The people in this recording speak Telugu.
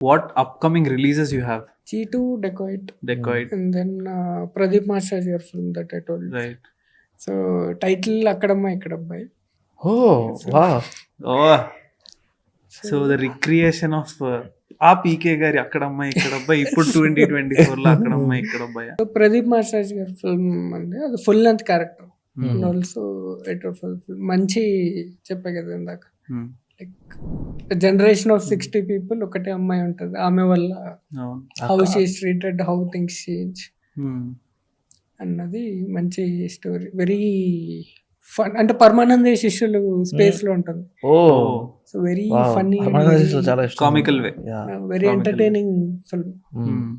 What upcoming releases you have? G2, Dacoit, Dacoit, and then Pradeep Maharaj your film that I told you. right? So title Akkadamma Ikkadabbai. Oh, wow. Oh, so the recreation of ఆ పీకే గారి అక్కడమ్మ ఇక్కడబ్బాయి ఇప్పుడు 2024 లో అక్కడమ్మ ఇక్కడబ్బాయి. So Pradeep Maharaj your film అంటే అది full length character Hmm. And also మంచి చెప్పే కదా ఇందాక Hmm. Like generation of 60 people ఒకటే అమ్మాయి ఉంటుంది, ఆమె వల్ల అవును. How she is treated, how things change Hmm. అన్నది మంచి స్టోరీ. వెరీ ఫన్ అంటే పరమానంద శిష్యులు స్పేస్ లో ఉంటుంది. Oh, so very wow. Funny, Paramananda శిష్యులు చాలా ఇష్టం. Comical way. Yeah. Very comical. Entertaining film. Hmm. Hmm.